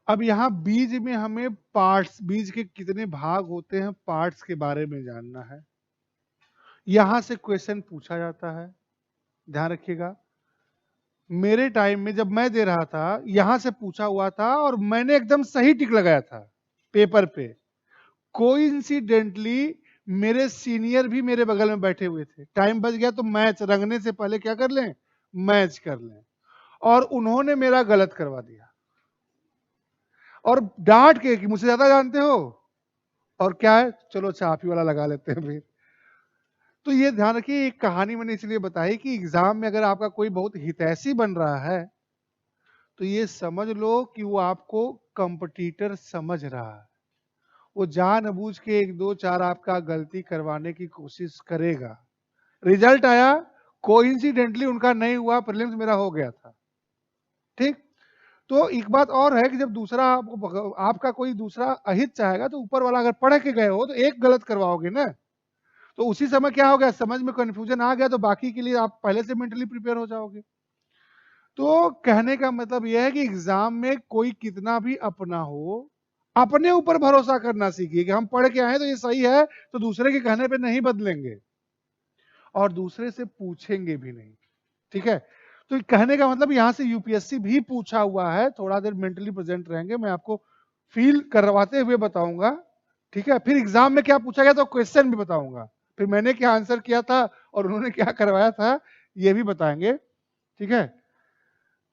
अब यहाँ बीज में हमें पार्ट्स, बीज के कितने भाग होते हैं, पार्ट्स के बारे में जानना है। यहां से क्वेश्चन पूछा जाता है, ध्यान रखिएगा। मेरे टाइम में जब मैं दे रहा था, यहां से पूछा हुआ था और मैंने एकदम सही टिक लगाया था पेपर पे। कोइंसिडेंटली मेरे सीनियर भी मेरे बगल में बैठे हुए थे। टाइम बच गया तो मैच रंगने से पहले क्या कर लें, मैच कर लें, और उन्होंने मेरा गलत करवा दिया और डांट के कि मुझसे ज्यादा जानते हो, और क्या है, चलो अच्छा आप ही वाला लगा लेते हैं फिर। तो ये ध्यान रखिए, एक कहानी मैंने इसलिए बताई कि एग्जाम में अगर आपका कोई बहुत हितैषी बन रहा है तो ये समझ लो कि वो आपको कंपटीटर समझ रहा है। वो जानबूझ के 1 2 4 आपका गलती करवाने की कोशिश करेगा। रिजल्ट आया, कोइंसिडेंटली उनका नहीं हुआ, प्रीलिम्स मेरा हो गया था। ठीक। तो एक बात और है कि जब दूसरा आपका कोई दूसरा अहित चाहेगा तो ऊपर वाला अगर पढ़ के गए हो तो एक गलत करवाओगे ना, तो उसी समय क्या हो गया, समझ में कंफ्यूजन आ गया, तो बाकी के लिए आप पहले से मेंटली प्रिपेयर हो जाओगे। तो कहने का मतलब यह है कि एग्जाम में कोई कितना भी अपना हो, अपने ऊपर भरोसा करना सीखिए कि हम पढ़ के आए तो ये सही है, तो दूसरे के कहने पे नहीं बदलेंगे और दूसरे से पूछेंगे भी नहीं। ठीक है। तो कहने का मतलब यहां से यूपीएससी भी पूछा हुआ है, थोड़ा देर मेंटली प्रेजेंट रहेंगे, मैं आपको फील करवाते हुए बताऊंगा। ठीक है। फिर एग्जाम में क्या पूछा गया तो क्वेश्चन भी बताऊंगा, फिर मैंने क्या आंसर किया था और उन्होंने क्या करवाया था ये भी बताएंगे। ठीक है।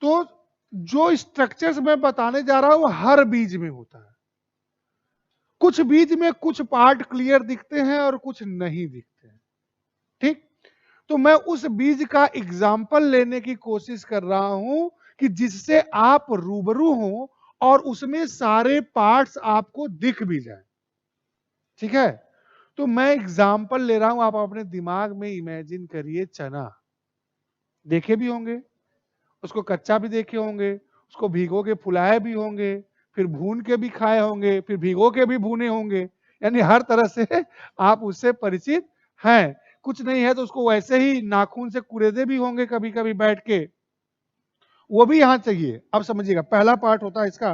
तो जो स्ट्रक्चर्स मैं बताने जा रहा हूं हर बीज में होता है। कुछ बीज में कुछ पार्ट क्लियर दिखते हैं और कुछ नहीं दिखते हैं। ठीक। तो मैं उस बीज का एग्जाम्पल लेने की कोशिश कर रहा हूं कि जिससे आप रूबरू हो और उसमें सारे पार्ट्स आपको दिख भी जाए। ठीक है। तो मैं एग्जाम्पल ले रहा हूं, आप अपने दिमाग में इमेजिन करिए चना। देखे भी होंगे, उसको कच्चा भी देखे होंगे, उसको भिगो के फुलाए भी होंगे, फिर भून के भी खाए होंगे, फिर भिगो के भी भूने होंगे, यानी हर तरह से आप उससे परिचित हैं। कुछ नहीं है तो उसको वैसे ही नाखून से कुरेदे भी होंगे कभी कभी बैठ के, वो भी यहां चाहिए। अब समझिएगा, पहला पार्ट होता है इसका,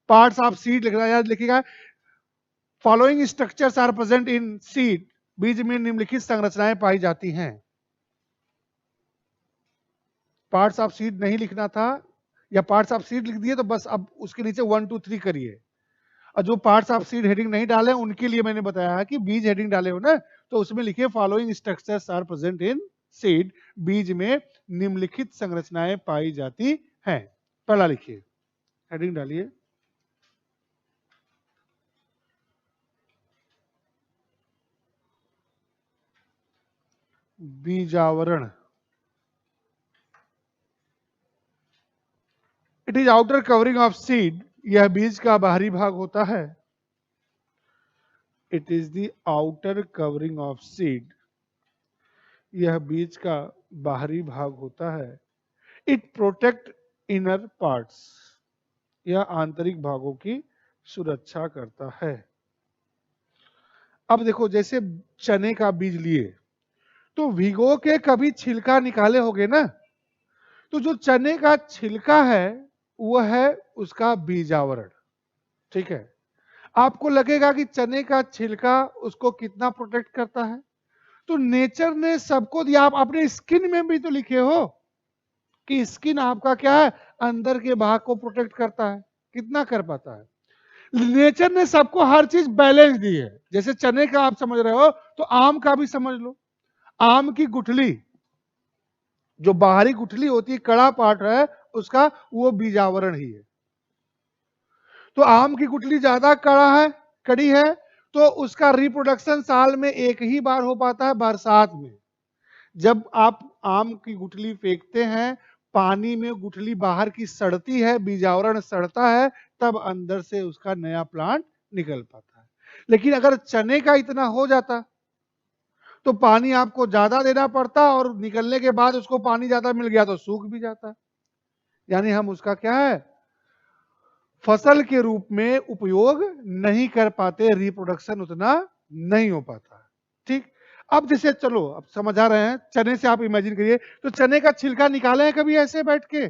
पार्ट्स ऑफ सीड लिख रहा है, याद लिखिएगा, following structures are present in seed, बीज में निम्नलिखित संरचनाएं पाई जाती हैं। पार्ट्स ऑफ सीड नहीं लिखना था, या पार्ट्स ऑफ सीड लिख दिए तो बस अब उसके नीचे 1 2 3 करिए। और जो पार्ट्स ऑफ सीड हेडिंग नहीं डाले उनके लिए मैंने बताया है कि बीज हेडिंग डाले हो ना, तो उसमें लिखिए following structures are present in seed, बीज में निम्नलिखित संरचनाएं पाई जाती हैं। पहला लिखिए, हेडिंग डालिए, बीजावरण। It is outer covering of seed, यह बीज का बाहरी भाग होता है। It is the outer covering of seed, यह बीज का बाहरी भाग होता है। इट प्रोटेक्ट इनर पार्ट्स, यह आंतरिक भागों की सुरक्षा करता है। अब देखो, जैसे चने का बीज लिए तो भिगो के कभी छिलका निकाले होगे ना, तो जो चने का छिलका है वह है उसका बीजावरण। ठीक है। आपको लगेगा कि चने का छिलका उसको कितना प्रोटेक्ट करता है, तो नेचर ने सबको दिया। आप अपने स्किन में भी तो लिखे हो कि स्किन आपका क्या है, अंदर के भाग को प्रोटेक्ट करता है, कितना कर पाता है। नेचर ने सबको हर चीज बैलेंस दी है। जैसे चने का आप समझ रहे हो तो आम का भी समझ लो। आम की गुठली, जो बाहरी गुठली होती है, कड़ा पार्ट है उसका, वो बीजावरण ही है। तो आम की गुठली ज्यादा कड़ा है, कड़ी है, तो उसका रिप्रोडक्शन साल में एक ही बार हो पाता है, बरसात में। जब आप आम की गुठली फेंकते हैं, पानी में गुठली बाहर की सड़ती है, बीजावरण सड़ता है, तब अंदर से उसका नया प्लांट निकल पाता है। लेकिन अगर चने का इतना हो जाता तो पानी आपको ज्यादा देना पड़ता, और निकलने के बाद उसको पानी ज्यादा मिल गया तो सूख भी जाता। यानी हम उसका क्या है, फसल के रूप में उपयोग नहीं कर पाते, रिप्रोडक्शन उतना नहीं हो पाता। ठीक। अब जैसे चलो अब समझ आ रहे हैं, चने से आप इमेजिन करिए, तो चने का छिलका निकाले हैं कभी ऐसे बैठ के,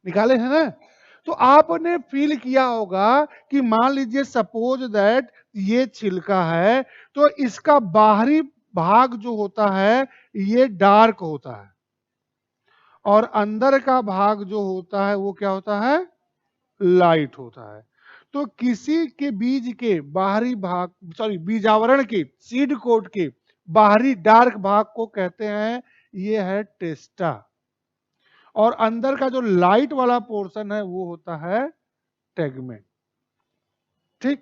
निकाले हैं ना, तो आपने फील किया होगा कि मान लीजिए सपोज दैट ये छिलका है, तो इसका बाहरी भाग जो होता है ये डार्क होता है और अंदर का भाग जो होता है वो क्या होता है, लाइट होता है। तो किसी के बीज के बाहरी भाग, सॉरी बीजावरण के, सीड कोट के बाहरी डार्क भाग को कहते हैं ये है टेस्टा, और अंदर का जो लाइट वाला पोर्शन है वो होता है टेगमेंट। ठीक,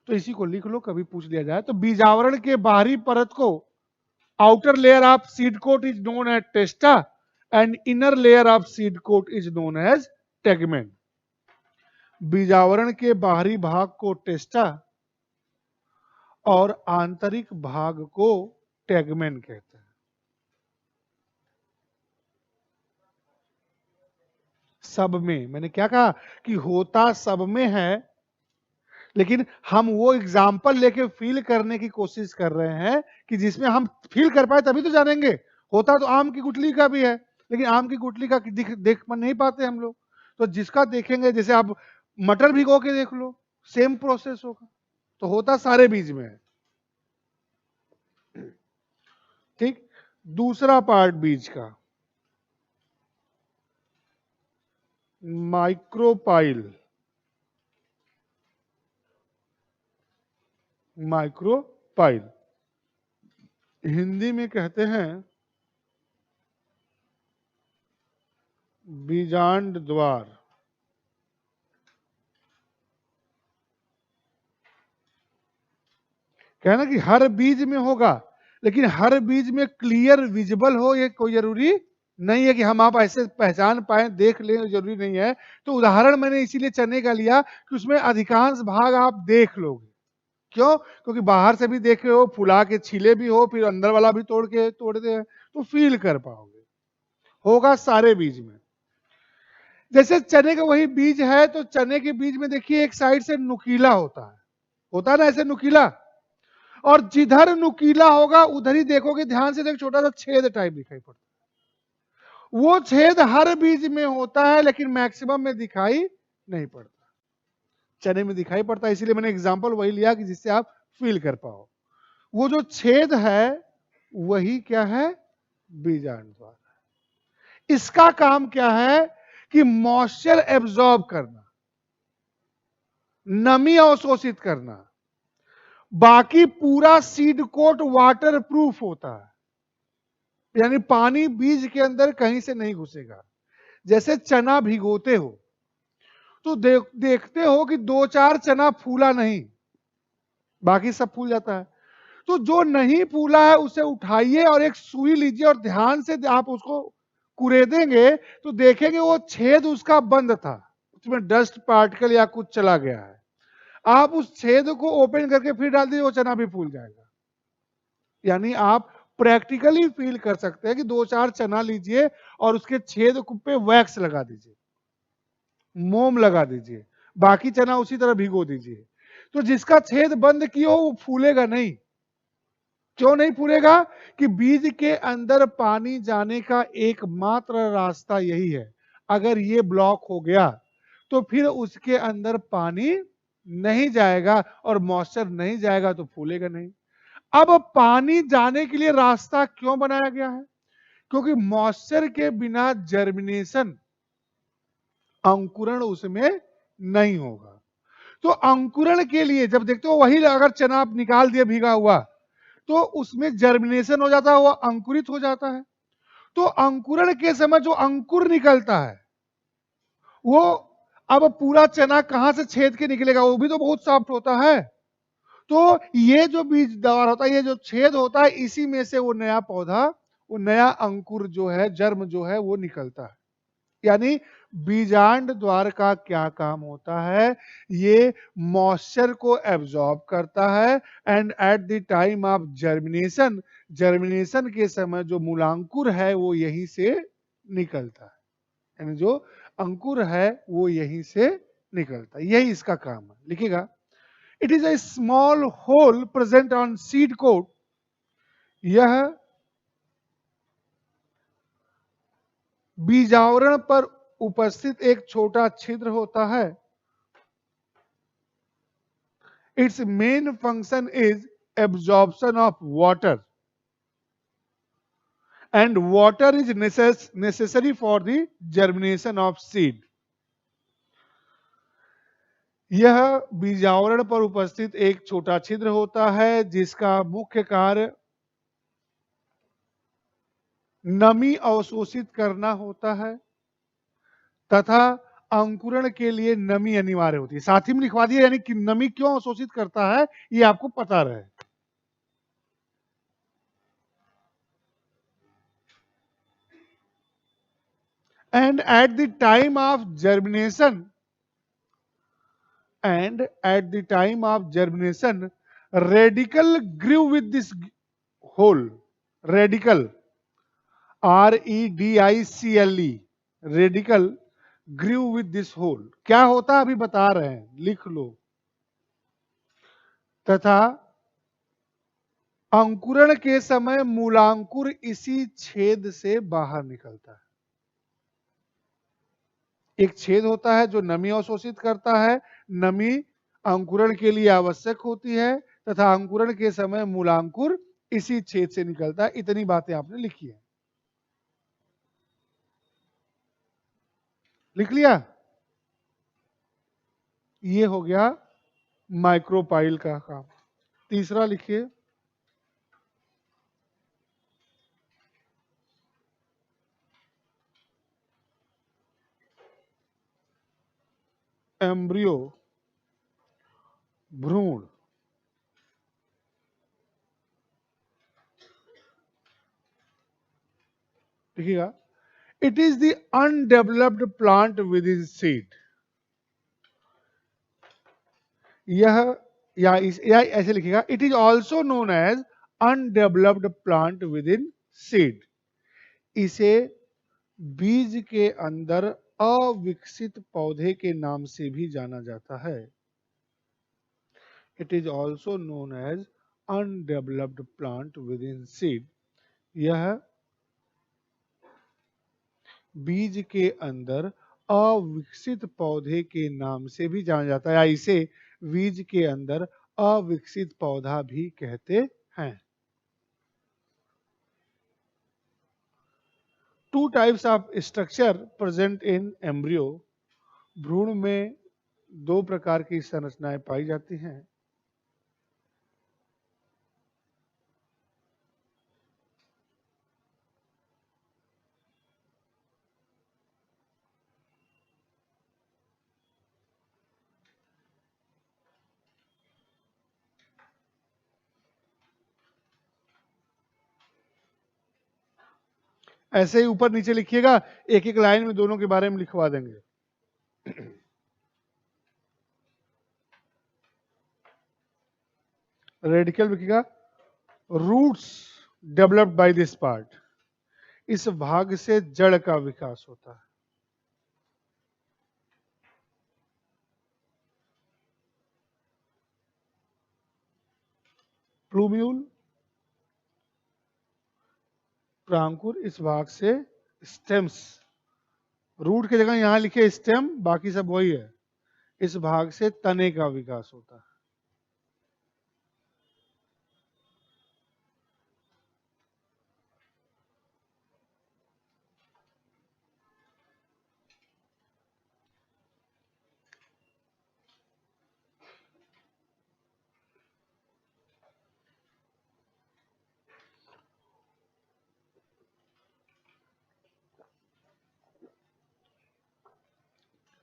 तो इसी को लिख लो, कभी पूछ लिया जाए तो बीजावरण के बाहरी परत को, outer layer of seed coat is known as testa and inner layer of seed coat is known as tegmen. बीजावरण के बाहरी भाग को टेस्टा और आंतरिक भाग को टेगमेंट कहते हैं। सब में, मैंने क्या कहा कि होता सब में है, लेकिन हम वो एग्जाम्पल लेके फील करने की कोशिश कर रहे हैं कि जिसमें हम फील कर पाए तभी तो जानेंगे। होता तो आम की गुठली का भी है, लेकिन आम की गुठली का देख नहीं पाते हम लोग, तो जिसका देखेंगे, जैसे आप मटर भिगो के देख लो, सेम प्रोसेस होगा। तो होता सारे बीज में है। ठीक, दूसरा पार्ट बीज का, माइक्रोपाइल। माइक्रोपाइल हिंदी में कहते हैं बीजांड द्वार। कहना कि हर बीज में होगा, लेकिन हर बीज में क्लियर विजिबल हो ये कोई जरूरी नहीं है कि हम आप ऐसे पहचान पाए, देख लें, जरूरी नहीं है। तो उदाहरण मैंने इसीलिए चने का लिया कि उसमें अधिकांश भाग आप देख लोगे। क्यों? क्योंकि बाहर से भी देख रहे हो, फुला के छीले भी हो, फिर अंदर वाला भी तोड़ते हैं, तो फील कर पाओगे। होगा सारे बीज में। जैसे चने का वही बीज है, तो चने के बीज में देखिए एक साइड से नुकीला होता है ना, ऐसे नुकीला, और जिधर नुकीला होगा उधर ही देखोगे ध्यान से, तो एक छोटा सा छेद टाइप दिखाई पड़ता है। वो छेद हर बीज में होता है, लेकिन मैक्सिमम में दिखाई नहीं पड़ता। चने में दिखाई पड़ता है, इसीलिए मैंने एग्जांपल वही लिया कि जिससे आप फील कर पाओ। वो जो छेद है वही क्या है, बीजांड द्वार। इसका काम क्या है कि मॉइस्चर एब्जॉर्ब करना, नमी अवशोषित करना। बाकी पूरा सीड कोट वाटर प्रूफ होता है, यानी पानी बीज के अंदर कहीं से नहीं घुसेगा। जैसे चना भिगोते हो तो देखते हो कि 2-4 चना फूला नहीं, बाकी सब फूल जाता है। तो जो नहीं फूला है उसे उठाइए और एक सुई लीजिए और ध्यान से आप उसको कुरेदेंगे तो देखेंगे वो छेद उसका बंद था, उसमें डस्ट पार्टिकल या कुछ चला गया है। आप उस छेद को ओपन करके फिर डाल दीजिए, वो चना भी फूल जाएगा। यानी आप प्रैक्टिकली फील कर सकते हैं कि 2-4 चना लीजिए और उसके छेद पे वैक्स लगा दीजिए, मोम लगा दीजिए, बाकी चना उसी तरह भिगो दीजिए। तो जिसका छेद बंद किया हो वो फूलेगा नहीं। क्यों नहीं फूलेगा? कि बीज के अंदर पानी जाने का एकमात्र रास्ता यही है। अगर ये ब्लॉक हो गया तो फिर उसके अंदर पानी नहीं जाएगा, और मॉइस्चर नहीं जाएगा तो फूलेगा नहीं। अब पानी जाने के लिए रास्ता क्यों बनाया गया है? क्योंकि मॉइस्चर के बिना जर्मिनेशन, अंकुरण उसमें नहीं होगा। तो अंकुरण के लिए जब देखते हो, वही अगर चना आप निकाल दिए भीगा हुआ तो उसमें जर्मिनेशन हो जाता है, वो अंकुरित हो जाता है। तो अंकुरण के समय जो अंकुर निकलता है वो, अब पूरा चना कहां से छेद के निकलेगा? वो भी तो बहुत सॉफ्ट होता है। तो ये जो बीज द्वार होता है, ये जो छेद होता है, इसी में से वो नया पौधा, वो नया अंकुर जो है, जर्म जो है वो निकलता है। यानी बीजांड द्वार का क्या काम होता है? ये मॉइस्चर को एब्जॉर्ब करता है and at the time of germination, germination के समय जो मूलांकुर है वो यहीं से निकलता है, यानी जो अंकुर है वो यहीं से निकलता है। यही इसका काम है। लिखिएगा, it is a small hole present on seed coat. यह बीजावरण पर उपस्थित एक छोटा छिद्र होता है। Its main function is absorption of water and water is necessary for the germination of seed. यह बीजावरण पर उपस्थित एक छोटा छिद्र होता है जिसका मुख्य कार्य नमी अवशोषित करना होता है तथा अंकुरण के लिए नमी अनिवार्य होती है। साथ ही में लिखवा दिया, यानी कि नमी क्यों अवशोषित करता है ये आपको पता रहे। And at the time of germination radicle grew with this hole. Radicle REDICLE radicle grew with this hole. क्या होता है अभी बता रहे हैं, लिख लो। तथा अंकुरण के समय मूलांकुर इसी छेद से बाहर निकलता है। एक छेद होता है जो नमी अवशोषित करता है, नमी अंकुरण के लिए आवश्यक होती है तथा अंकुरण के समय मूलांकुर इसी छेद से निकलता है। इतनी बातें आपने लिखी है, लिख लिया। ये हो गया माइक्रोपाइल का काम। तीसरा लिखिए, एम्ब्रियो भ्रूण। देखिएगा, it is the undeveloped plant within seed. या ऐसे लिखिएगा, it is also known as undeveloped plant within seed. इसे बीज के अंदर अविकसित पौधे के नाम से भी जाना जाता है। It is also known as undeveloped plant within seed. यह बीज के अंदर अविकसित पौधे के नाम से भी जाना जाता है, या इसे बीज के अंदर अविकसित पौधा भी कहते हैं। Two types of structure present in embryo. भ्रूण में दो प्रकार की संरचनाएं पाई जाती हैं। ऐसे ही ऊपर नीचे लिखिएगा, एक एक लाइन में दोनों के बारे में लिखवा देंगे। रेडिकल लिखिएगा, roots developed by this part. इस भाग से जड़ का विकास होता है। प्लूम्यूल, प्रांकुर, इस भाग से स्टेम्स। रूट की जगह यहां लिखे स्टेम, बाकी सब वही है। इस भाग से तने का विकास होता है।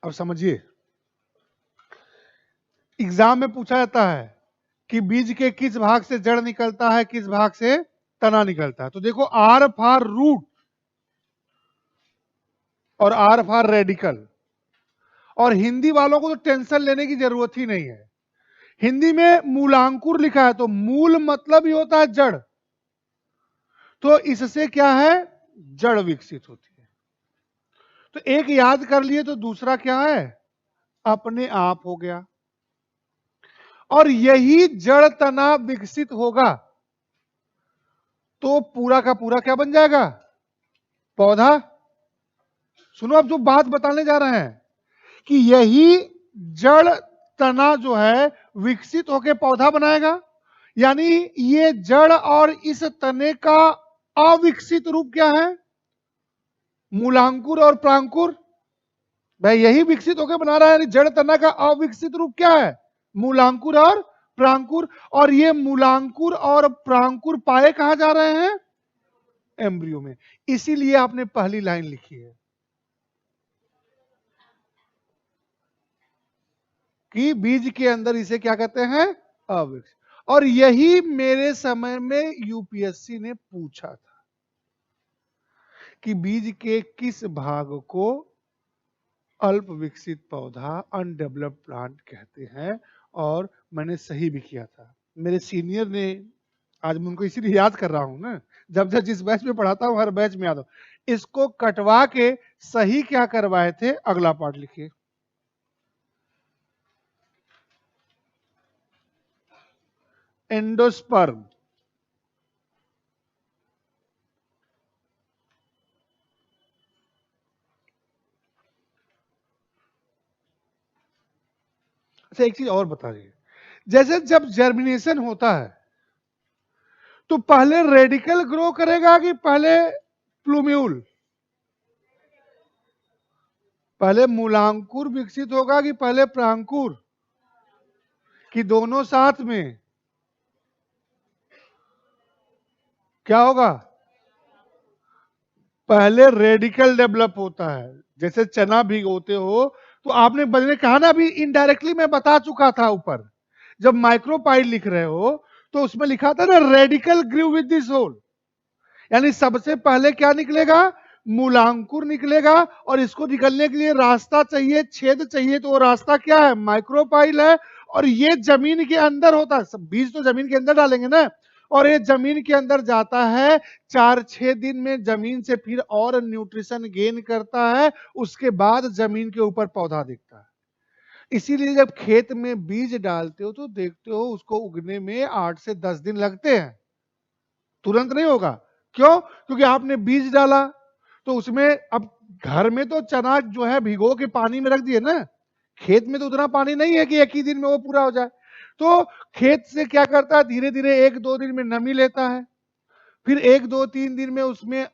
अब समझिए, एग्जाम में पूछा जाता है कि बीज के किस भाग से जड़ निकलता है, किस भाग से तना निकलता है। तो देखो, आर फॉर रूट और आर फॉर रेडिकल। और हिंदी वालों को तो टेंशन लेने की जरूरत ही नहीं है। हिंदी में मूलांकुर लिखा है तो मूल मतलब ही होता है जड़। तो इससे क्या है, जड़ विकसित होती है। तो एक याद कर लिए तो दूसरा क्या है, अपने आप हो गया। और यही जड़ तना विकसित होगा तो पूरा का पूरा क्या बन जाएगा, पौधा। सुनो, अब जो बात बताने जा रहे हैं कि यही जड़ तना जो है विकसित होकर पौधा बनाएगा, यानी ये जड़ और इस तने का अविकसित रूप क्या है? मूलांकुर और प्रांकुर। भाई यही विकसित होकर बना रहा है, यानी जड़ तना का अविकसित रूप क्या है? मूलांकुर और प्रांकुर। और ये मूलांकुर और प्रांकुर पाए कहां जा रहे हैं? एम्ब्रियो में। इसीलिए आपने पहली लाइन लिखी है कि बीज के अंदर इसे क्या कहते हैं? अविकसित। और यही मेरे समय में यूपीएससी ने पूछा था कि बीज के किस भाग को अल्प विकसित पौधा अनडेवलप्ड प्लांट कहते हैं, और मैंने सही भी किया था। मेरे सीनियर ने, आज मैं उनको इसीलिए याद कर रहा हूं ना, जब जब जिस बैच में पढ़ाता हूं हर बैच में याद हो, इसको कटवा के सही क्या करवाए थे, अगला पार्ट लिखिए। एंडोस्पर्म। अच्छा, एक चीज और बता दीजिए, जैसे जब जर्मिनेशन होता है तो पहले रेडिकल ग्रो करेगा कि पहले प्लूम्यूल? पहले मूलांकुर विकसित होगा कि पहले प्रांकुर, कि दोनों साथ में? क्या होगा? पहले रेडिकल डेवलप होता है। जैसे चना भिगोते हो तो आपने मैंने कहा ना, अभी इनडायरेक्टली मैं बता चुका था ऊपर, जब माइक्रोपाइल लिख रहे हो तो उसमें लिखा था ना radicle grew with this hole, यानी सबसे पहले क्या निकलेगा? मूलांकुर निकलेगा, और इसको निकलने के लिए रास्ता चाहिए, छेद चाहिए, तो वो रास्ता क्या है? माइक्रोपाइल है। और ये जमीन के अंदर होता है, सब बीज तो जमीन के अंदर डालेंगे ना, और ये जमीन के अंदर जाता है, 4-6 दिन में जमीन से फिर और न्यूट्रिशन गेन करता है, उसके बाद जमीन के ऊपर पौधा दिखता है। इसीलिए जब खेत में बीज डालते हो तो देखते हो उसको उगने में 8 से 10 दिन लगते हैं, तुरंत नहीं होगा। क्यों? क्योंकि आपने बीज डाला तो उसमें, अब घर में तो चना जो है भिगो के पानी में रख दिए ना, खेत में तो उतना पानी नहीं है कि एक ही दिन में वो पूरा हो जाए। तो खेत से क्या करता है, धीरे धीरे 1-2 दिन में नमी लेता है, फिर 1-2-3 दिन में उसमें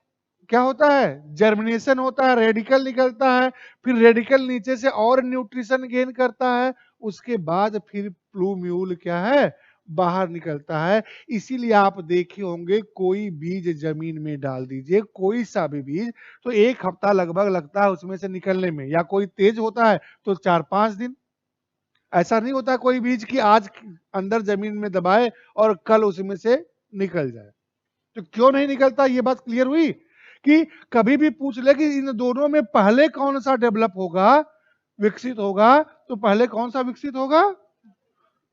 क्या होता है? जर्मिनेशन होता है, रेडिकल निकलता है, फिर रेडिकल नीचे से और न्यूट्रिशन गेन करता है, उसके बाद फिर प्लूम्यूल क्या है? बाहर निकलता है। इसीलिए आप देखे होंगे कोई बीज जमीन में डाल दीजिए, कोई सा भी बीज, तो 1 हफ्ता लगभग लगता है उसमें से निकलने में, या कोई तेज होता है तो 4-5 दिन। ऐसा नहीं होता कोई बीज की आज अंदर जमीन में दबाए और कल उसमें से निकल जाए। तो क्यों नहीं निकलता, ये बात क्लियर हुई? कि कभी भी पूछ ले कि इन दोनों में पहले कौन सा डेवलप होगा, विकसित होगा, तो पहले कौन सा विकसित होगा?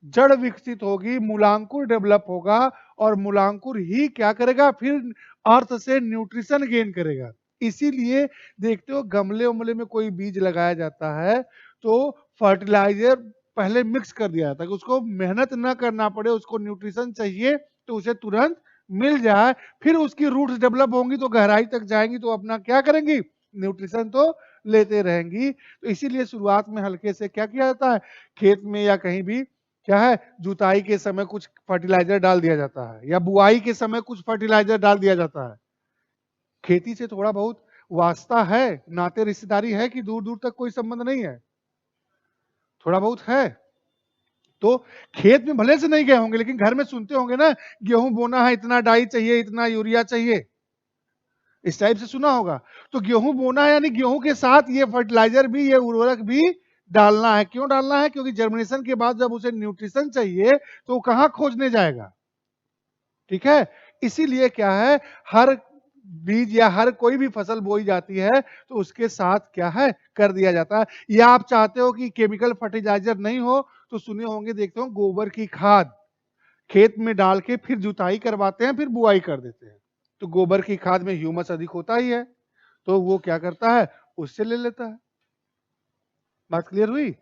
जड़ विकसित होगी, मूलांकुर डेवलप होगा, और मूलांकुर ही क्या करेगा? फिर अर्थ से न्यूट्रिशन गेन करेगा। इसीलिए देखते हो गमले उमले में कोई बीज लगाया जाता है तो फर्टिलाइजर पहले मिक्स कर दिया जाता है कि उसको मेहनत ना करना पड़े, उसको न्यूट्रिशन चाहिए तो उसे तुरंत मिल जाए, फिर उसकी रूट्स डेवलप होंगी तो गहराई तक जाएंगी तो अपना क्या करेंगी? न्यूट्रिशन तो लेते रहेंगी। तो इसीलिए शुरुआत में हल्के से क्या किया जाता है, खेत में या कहीं भी क्या है, जुताई के समय कुछ फर्टिलाइजर डाल दिया जाता है, या बुआई के समय कुछ फर्टिलाइजर डाल दिया जाता है। खेती से थोड़ा बहुत वास्ता है, नाते रिश्तेदारी है कि दूर दूर तक कोई संबंध नहीं है? थोड़ा बहुत है। तो खेत में भले से नहीं गए होंगे, लेकिन घर में सुनते होंगे ना, गेहूं बोना है, इतना डाई चाहिए, इतना यूरिया चाहिए, इस टाइप से सुना होगा। तो गेहूं बोना है यानी गेहूं के साथ ये फर्टिलाइजर भी, ये उर्वरक भी डालना है। क्यों डालना है? क्योंकि जर्मिनेशन के बाद जब उसे न्यूट्रिशन चाहिए तो वो कहां खोजने जाएगा? ठीक है। इसीलिए क्या है, हर बीज या हर कोई भी फसल बोई जाती है तो उसके साथ क्या है, कर दिया जाता है। या आप चाहते हो कि केमिकल फर्टिलाइजर नहीं हो तो सुने होंगे, देखते हो गोबर की खाद खेत में डाल के फिर जुताई करवाते हैं, फिर बुआई कर देते हैं। तो गोबर की खाद में ह्यूमस अधिक होता ही है, तो वो क्या करता है, उससे ले लेता है। बात क्लियर हुई?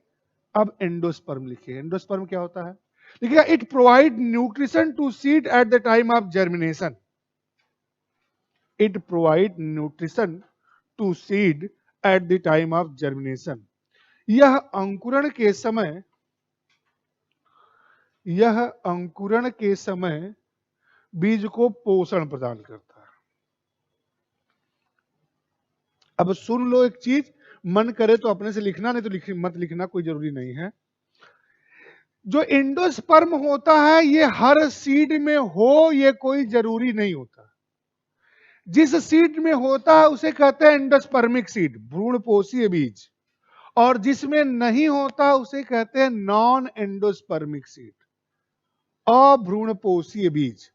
अब एंडोस्पर्म लिखिए। एंडोस्पर्म क्या होता है? देखिएगा, it provide nutrition to seed at the time of germination. It provide nutrition to seed at the time of germination. यह अंकुरण के समय बीज को पोषण प्रदान करता है। अब सुन लो एक चीज, मन करे तो अपने से लिखना, नहीं तो मत लिखना, कोई जरूरी नहीं है। जो एंडोस्पर्म होता है ये हर सीड में हो ये कोई जरूरी नहीं होता। जिस सीड में होता है उसे कहते हैं एंडोस्पर्मिक सीड, भ्रूणपोषीय बीज, और जिसमें नहीं होता उसे कहते हैं नॉन एंडोस्पर्मिक सीड, अभ्रूणपोषीय बीज।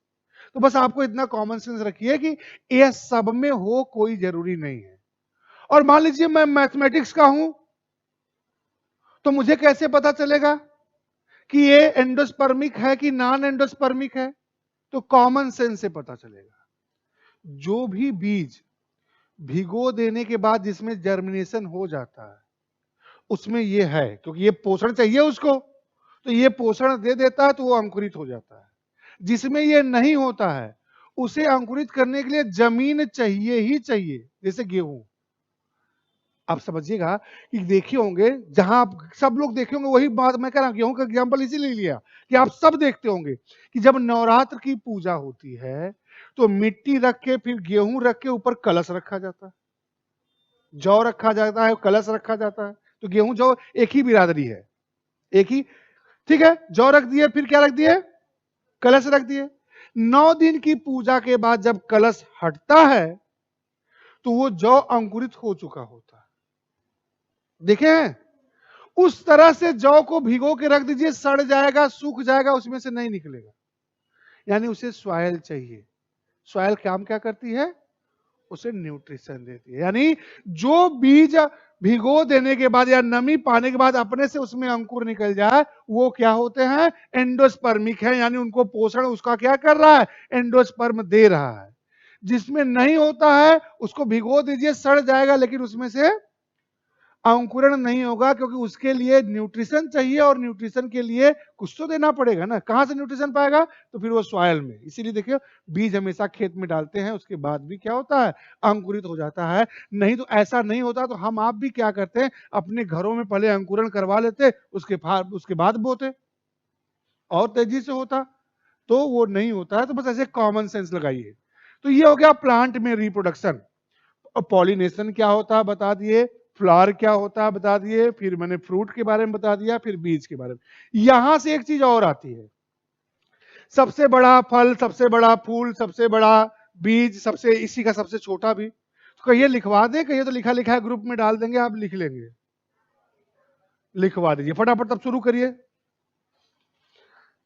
तो बस आपको इतना कॉमन सेंस रखिए कि यह सब में हो कोई जरूरी नहीं है। और मान लीजिए मैं मैथमेटिक्स का हूं, तो मुझे कैसे पता चलेगा कि ये एंडोस्पर्मिक है कि नॉन एंडोस्पर्मिक है? तो कॉमन सेंस से पता चलेगा। जो भी बीज भिगो देने के बाद जिसमें जर्मिनेशन हो जाता है उसमें ये है, क्योंकि ये पोषण चाहिए उसको, तो ये पोषण दे देता है तो वो अंकुरित हो जाता है। जिसमें ये नहीं होता है उसे अंकुरित करने के लिए जमीन चाहिए ही चाहिए, जैसे गेहूं। आप समझिएगा कि देखे होंगे, जहां आप सब लोग देखे होंगे, वही बात मैं कह रहा हूं, गेहूं का एग्जांपल इसीलिए लिया कि आप सब देखते होंगे कि जब नवरात्र की पूजा होती है तो मिट्टी रख के फिर गेहूं रख के ऊपर कलश रखा जाता है, जौ रखा जाता है, कलश रखा जाता है। तो गेहूं जौ एक ही बिरादरी है, एक ही, ठीक है। जौ रख दिए, फिर क्या रख दिए? कलश रख दिए। 9 दिन की पूजा के बाद जब कलश हटता है तो वो जौ अंकुरित हो चुका होता है। देखे हैं? उस तरह से जौ को भिगो के रख दीजिए, सड़ जाएगा, सूख जाएगा, उसमें से नहीं निकलेगा। यानी उसे सॉइल चाहिए। सॉइल काम क्या करती है? उसे न्यूट्रिशन देती है। यानी जो बीज भिगो देने के बाद या नमी पाने के बाद अपने से उसमें अंकुर निकल जाए वो क्या होते हैं? एंडोस्पर्मिक है। यानी उनको पोषण उसका क्या कर रहा है? एंडोस्पर्म दे रहा है। जिसमें नहीं होता है उसको भिगो दीजिए, सड़ जाएगा, लेकिन उसमें से अंकुरण नहीं होगा, क्योंकि उसके लिए न्यूट्रिशन चाहिए, और न्यूट्रिशन के लिए कुछ तो देना पड़ेगा ना। कहां से न्यूट्रिशन पाएगा? तो फिर वो सॉइल में। इसीलिए देखिए बीज हमेशा खेत में डालते हैं, उसके बाद भी क्या होता है? अंकुरित हो जाता है। नहीं तो ऐसा नहीं होता तो हम आप भी क्या करते हैं? अपने घरों में पहले अंकुरण करवा लेते, उसके बाद बोते, और तेजी से होता। तो वो नहीं होता है। तो बस ऐसे कॉमन सेंस लगाइए। तो ये हो गया प्लांट में रिप्रोडक्शन। और पॉलिनेशन क्या होता है बता दिए, फ्लावर क्या होता है बता दिए, फिर मैंने फ्रूट के बारे में बता दिया, फिर बीज के बारे में। यहां से एक चीज और आती है, सबसे बड़ा फल, सबसे बड़ा फूल, सबसे बड़ा बीज, सबसे इसी का सबसे छोटा भी। तो कहिए लिखवा दें, कहिए तो लिखा लिखा है ग्रुप में डाल देंगे, आप लिख लेंगे। लिखवा दीजिए फटाफट, तब शुरू करिए।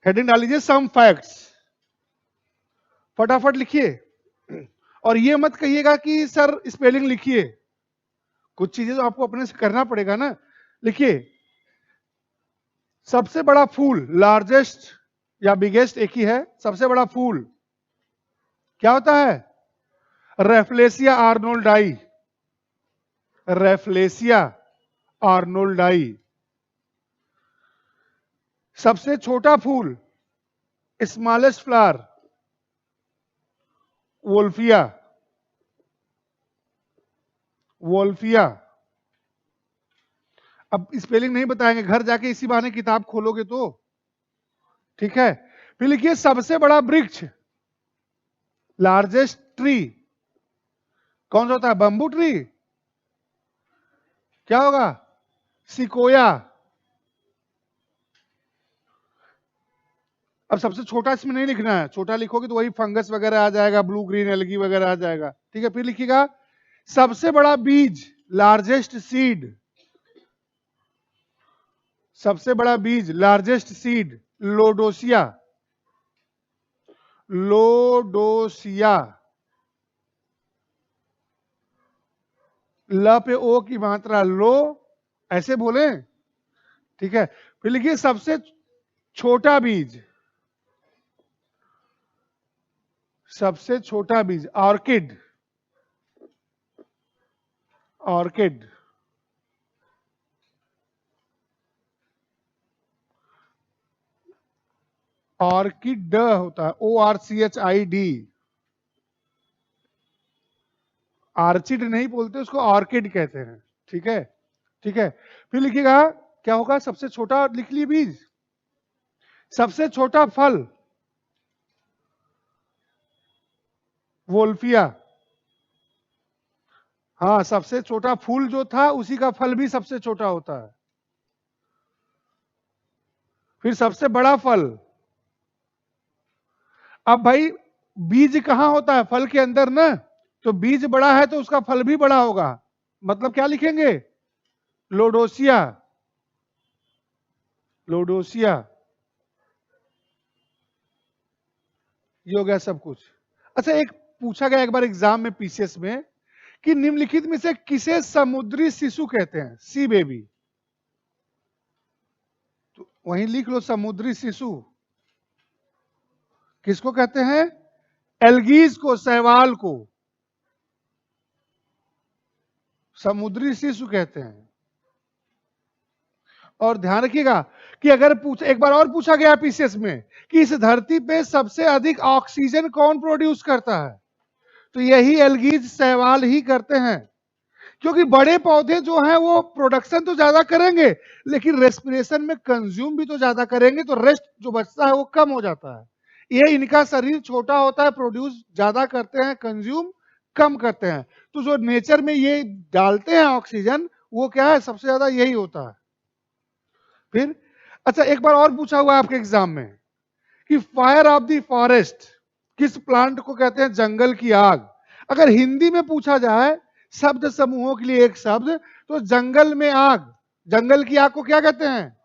हेडिंग डाल लीजिए सम फैक्ट्स, फटाफट लिखिए। और ये मत कहिएगा कि सर स्पेलिंग लिखिए, कुछ चीजें तो आपको अपने से करना पड़ेगा ना। लिखिए, सबसे बड़ा फूल, लार्जेस्ट या बिगेस्ट एक ही है। सबसे बड़ा फूल क्या होता है? Rafflesia arnoldii, Rafflesia arnoldii. सबसे छोटा फूल, स्मॉलेस्ट फ्लावर, वोल्फिया, वोल्फिया। अब स्पेलिंग नहीं बताएंगे, घर जाके इसी बहाने किताब खोलोगे तो, ठीक है। फिर लिखिए सबसे बड़ा वृक्ष, लार्जेस्ट ट्री, कौन सा होता है? Bamboo tree. क्या होगा? सिकोया। अब सबसे छोटा इसमें नहीं लिखना है, छोटा लिखोगे तो वही फंगस वगैरह आ जाएगा, ब्लू ग्रीन एल्गी वगैरह आ जाएगा, ठीक है। फिर लिखिएगा सबसे बड़ा बीज, लार्जेस्ट सीड, सबसे बड़ा बीज, लार्जेस्ट सीड, लोडोसिया, लोडोसिया। ल पे ओ की मात्रा लो, ऐसे बोले, ठीक है। फिर लिखिए सबसे छोटा बीज, सबसे छोटा बीज, ऑर्किड, ऑर्किड। ऑर्किड होता है, ORCHID, आर्चिड नहीं बोलते उसको, ऑर्किड कहते हैं। ठीक है, ठीक है। फिर लिखिएगा क्या होगा, सबसे छोटा लिख लिए बीज, सबसे छोटा फल वोल्फिया। हाँ, सबसे छोटा फूल जो था उसी का फल भी सबसे छोटा होता है। फिर सबसे बड़ा फल, अब भाई बीज कहां होता है, फल के अंदर ना, तो बीज बड़ा है तो उसका फल भी बड़ा होगा, मतलब क्या लिखेंगे, लोडोसिया, लोडोसिया। ये हो गया सब कुछ। अच्छा, एक पूछा गया एक बार एग्जाम में पीसीएस में कि निम्नलिखित में से किसे समुद्री शिशु कहते हैं, सी बेबी, तो वहीं लिख लो समुद्री शिशु किसको कहते हैं, एल्गीज को, शैवाल को समुद्री शिशु कहते हैं। और ध्यान रखिएगा कि अगर एक बार और पूछा गया पीसीएस में कि इस धरती पे सबसे अधिक ऑक्सीजन कौन प्रोड्यूस करता है, तो यही एल्गीज, शैवाल ही करते हैं। क्योंकि बड़े पौधे जो हैं वो प्रोडक्शन तो ज्यादा करेंगे लेकिन रेस्पिरेशन में कंज्यूम भी तो ज्यादा करेंगे, तो रेस्ट जो बचता है वो कम हो जाता है। ये इनका शरीर छोटा होता है, प्रोड्यूस ज्यादा करते हैं, कंज्यूम कम करते हैं। तो जो नेचर में ये डालते हैं ऑक्सीजन, वो क्या है, सबसे ज्यादा यही होता है। फिर अच्छा, एक बार और पूछा हुआ है आपके एग्जाम में कि फायर ऑफ द फॉरेस्ट किस प्लांट को कहते हैं, जंगल की आग। अगर हिंदी में पूछा जाए शब्द समूहों के लिए एक शब्द, तो जंगल में आग, जंगल की आग को क्या कहते हैं,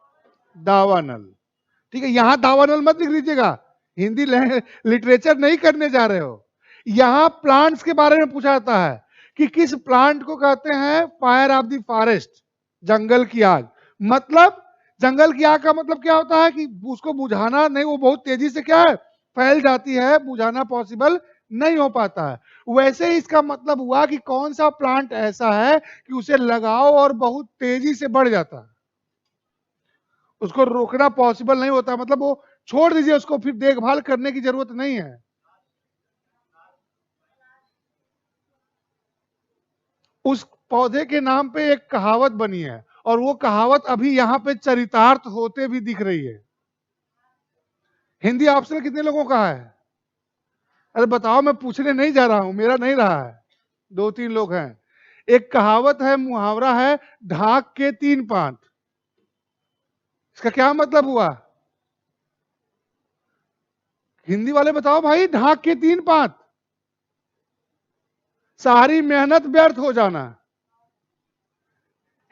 दावानल। ठीक है, यहां दावानल मत लिख लीजिएगा, हिंदी लिटरेचर नहीं करने जा रहे हो। यहां प्लांट्स के बारे में पूछा जाता है कि किस प्लांट को कहते हैं फायर ऑफ द फॉरेस्ट, जंगल की आग। मतलब जंगल की आग का मतलब क्या होता है कि उसको बुझाना नहीं, वो बहुत तेजी से क्या है, फैल जाती है, बुझाना पॉसिबल नहीं हो पाता है। वैसे ही इसका मतलब हुआ कि कौन सा प्लांट ऐसा है कि उसे लगाओ और बहुत तेजी से बढ़ जाता है, उसको रोकना पॉसिबल नहीं होता, मतलब वो छोड़ दीजिए उसको, फिर देखभाल करने की जरूरत नहीं है। उस पौधे के नाम पे एक कहावत बनी है और वो कहावत अभी यहां पे चरितार्थ होते भी दिख रही है। हिंदी ऑप्शन कितने लोगों का है, अरे बताओ, मैं पूछने नहीं जा रहा हूं, मेरा नहीं रहा है, 2-3 लोग हैं। एक कहावत है, मुहावरा है, ढाक के 3 पांत। इसका क्या मतलब हुआ, हिंदी वाले बताओ भाई, ढाक के 3 पांत, सारी मेहनत व्यर्थ हो जाना।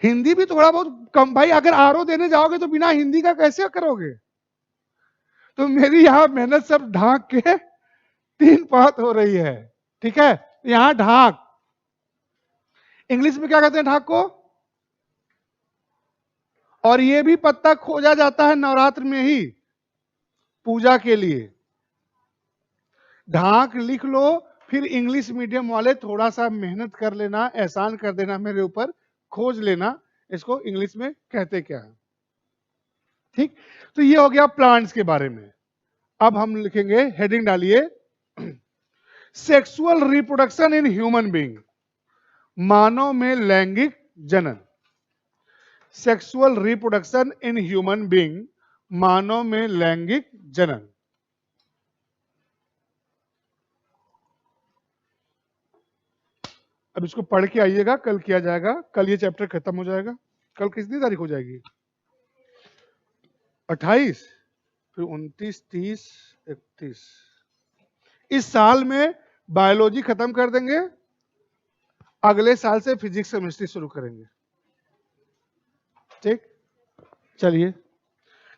हिंदी भी थोड़ा बहुत कम भाई, अगर आरओ देने जाओगे तो बिना हिंदी का कैसे करोगे, तो मेरी यहां मेहनत सब ढाक के 3 पांत हो रही है। ठीक है, यहां ढाक, इंग्लिश में क्या कहते हैं ढाक को, और ये भी पत्ता खोजा जाता है नवरात्र में ही पूजा के लिए। ढाक लिख लो, फिर इंग्लिश मीडियम वाले थोड़ा सा मेहनत कर लेना, एहसान कर देना मेरे ऊपर, खोज लेना इसको इंग्लिश में कहते क्या है। ठीक, तो ये हो गया प्लांट्स के बारे में। अब हम लिखेंगे, हेडिंग डालिए, sexual reproduction in human being, मानव में लैंगिक जनन। Sexual reproduction in human being, मानव में लैंगिक जनन। अब इसको पढ़ के आइएगा, कल किया जाएगा, कल ये चैप्टर खत्म हो जाएगा। कल कितनी तारीख हो जाएगी, 28, फिर 29, 30, 31। इस साल में बायोलॉजी खत्म कर देंगे, अगले साल से फिजिक्स केमिस्ट्री शुरू करेंगे। ठीक, चलिए,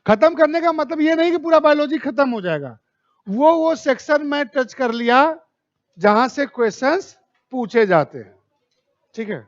खत्म करने का मतलब ये नहीं कि पूरा बायोलॉजी खत्म हो जाएगा, वो सेक्शन में टच कर लिया जहां से क्वेश्चंस पूछे जाते हैं। ठीक है।